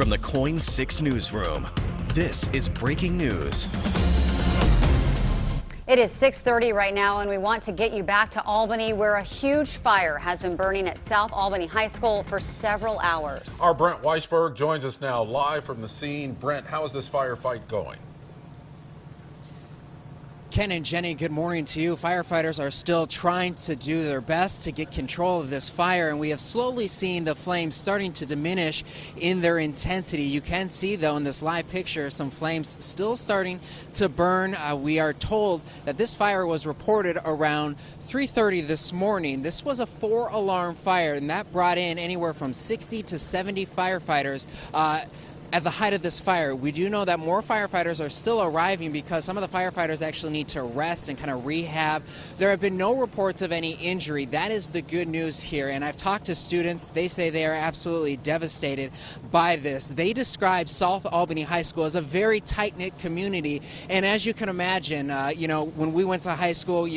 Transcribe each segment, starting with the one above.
From the Coin 6 newsroom, this is breaking news. It is 6:30 right now, and we want to get you back to Albany, where a huge fire has been burning at South Albany High School for several hours. Our Brent Weisberg joins us now live from the scene. Brent, how is this firefight going? Ken and Jenny, good morning to you. Firefighters are still trying to do their best to get control of this fire, and we have slowly seen the flames starting to diminish in their intensity. You can see, though, in this live picture, some flames still starting to burn. We are told that this fire was reported around 3:30 this morning. This was a 4-alarm fire, and that brought in anywhere from 60 to 70 firefighters. At the height of this fire. We do know that more firefighters are still arriving because some of the firefighters actually need to rest and kind of rehab. There have been no reports of any injury. That is the good news here. And I've talked to students. They say they are absolutely devastated by this. They describe South Albany High School as a very tight-knit community. And as you can imagine, when we went to high school,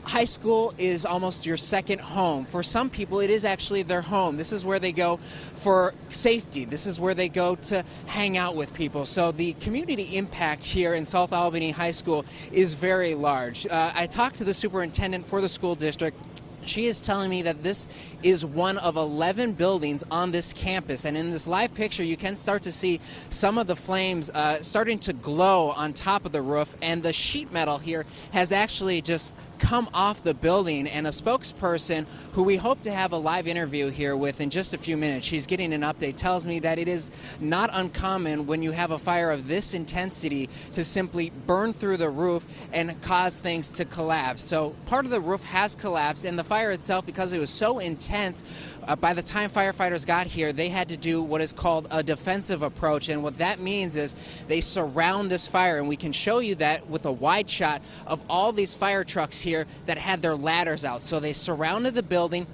high school is almost your second home. For some people, it is actually their home. This is where they go for safety. This is where they go to hang out with people. So the community impact here in South Albany High School is very large. I talked to the superintendent for the school district. She is telling me that this is one of 11 buildings on this campus, and in this live picture you can start to see some of the flames starting to glow on top of the roof, and the sheet metal here has actually just come off the building. And a spokesperson who we hope to have a live interview here with in just a few minutes, she's getting an update, tells me that it is not uncommon when you have a fire of this intensity to simply burn through the roof and cause things to collapse. So part of the roof has collapsed, and the fire itself, because it was so intense, by the time firefighters got here, they had to do what is called a defensive approach. And what that means is they surround this fire, and we can show you that with a wide shot of all these fire trucks here that had their ladders out. So they surrounded the building,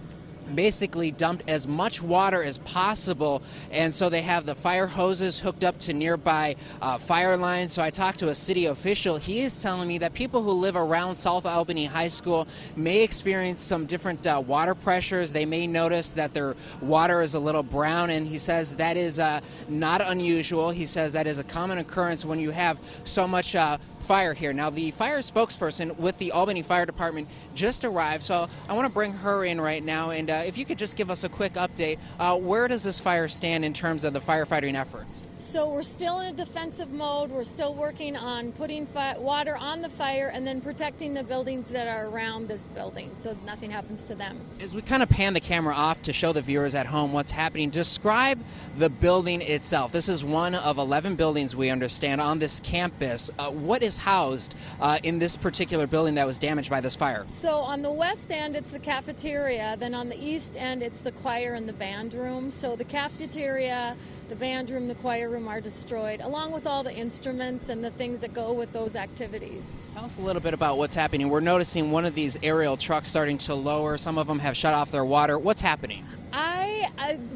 basically dumped as much water as possible, and so they have the fire hoses hooked up to nearby fire lines. So I talked to a city official. He is telling me that people who live around South Albany High School may experience some different water pressures. They may notice that their water is a little brown, and he says that is not unusual. He says that is a common occurrence when you have so much fire here. Now, the fire spokesperson with the Albany Fire Department just arrived, so I want to bring her in right now, and if you could just give us a quick update, where does this fire stand in terms of the firefighting efforts? So we're still in a defensive mode. We're still working on putting water on the fire and then protecting the buildings that are around this building so nothing happens to them. As we kind of pan the camera off to show the viewers at home what's happening, describe the building itself. This is one of 11 buildings, we understand, on this campus. What is housed in this particular building that was damaged by this fire? So on the west end, it's the cafeteria. Then on the east end, it's the choir and the band room. So the cafeteria, the band room, the choir room are destroyed, along with all the instruments and the things that go with those activities. Tell us a little bit about what's happening. We're noticing one of these aerial trucks starting to lower. Some of them have shut off their water. What's happening?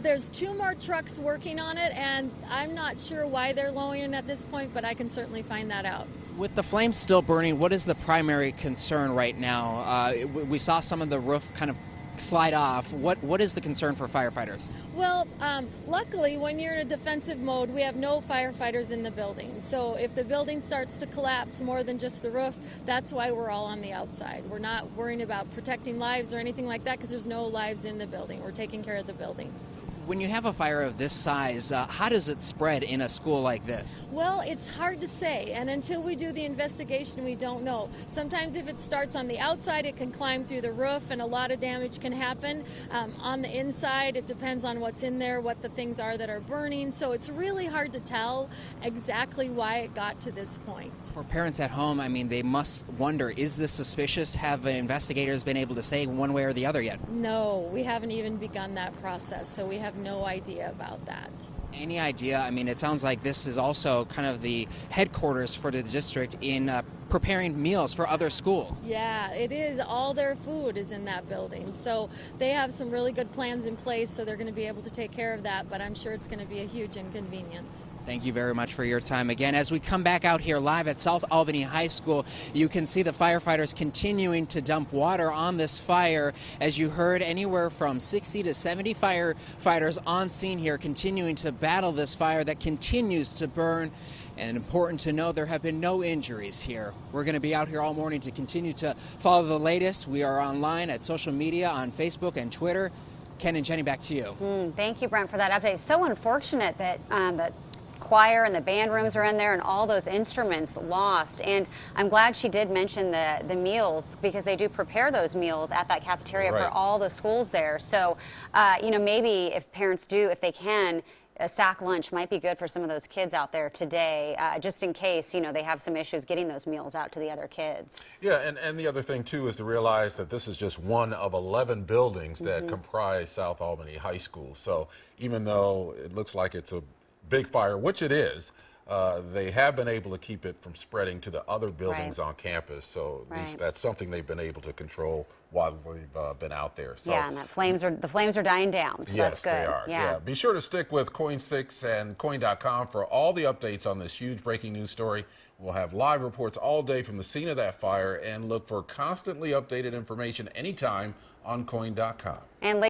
There's 2 more trucks working on it, and I'm not sure why they're lowering at this point, but I can certainly find that out. With the flames still burning, what is the primary concern right now? We saw some of the roof kind of slide off. What is the concern for firefighters? Well, luckily, when you're in a defensive mode, we have no firefighters in the building. So if the building starts to collapse more than just the roof, that's why we're all on the outside. We're not worrying about protecting lives or anything like that because there's no lives in the building. We're taking care of the building. When you have a fire of this size, how does it spread in a school like this? Well, it's hard to say, and until we do the investigation, we don't know. Sometimes if it starts on the outside, it can climb through the roof, and a lot of damage can happen. On the inside, it depends on what's in there, what the things are that are burning, so it's really hard to tell exactly why it got to this point. For parents at home, I mean, they must wonder, is this suspicious? Have investigators been able to say one way or the other yet? No, we haven't even begun that process, so we have no idea about that. Any idea? I mean, it sounds like this is also kind of the headquarters for the district in preparing meals for other schools. Yeah, it is. All their food is in that building. So they have some really good plans in place, so they're going to be able to take care of that, but I'm sure it's going to be a huge inconvenience. Thank you very much for your time. Again, as we come back out here live at South Albany High School, you can see the firefighters continuing to dump water on this fire. As you heard, anywhere from 60 to 70 firefighters on scene here continuing to battle this fire that continues to burn. And important to know, there have been no injuries here. We're going to be out here all morning to continue to follow the latest. We are online at social media on Facebook and Twitter. Ken and Jenny, back to you. Thank you, Brent, for that update. So unfortunate that the choir and the band rooms are in there and all those instruments lost. And I'm glad she did mention the meals, because they do prepare those meals at that cafeteria for all the schools there. So, maybe if parents do, if they can, a sack lunch might be good for some of those kids out there today, just in case, they have some issues getting those meals out to the other kids. Yeah, and the other thing, too, is to realize that this is just one of 11 buildings that comprise South Albany High School. So even though it looks like it's a big fire, which it is, they have been able to keep it from spreading to the other buildings on campus. So at least that's something they've been able to control while we've been out there. So, yeah, and the flames are dying down, so that's good. Yes, they are. Yeah. Be sure to stick with Coin6 and Coin.com for all the updates on this huge breaking news story. We'll have live reports all day from the scene of that fire, and look for constantly updated information anytime on Coin.com. And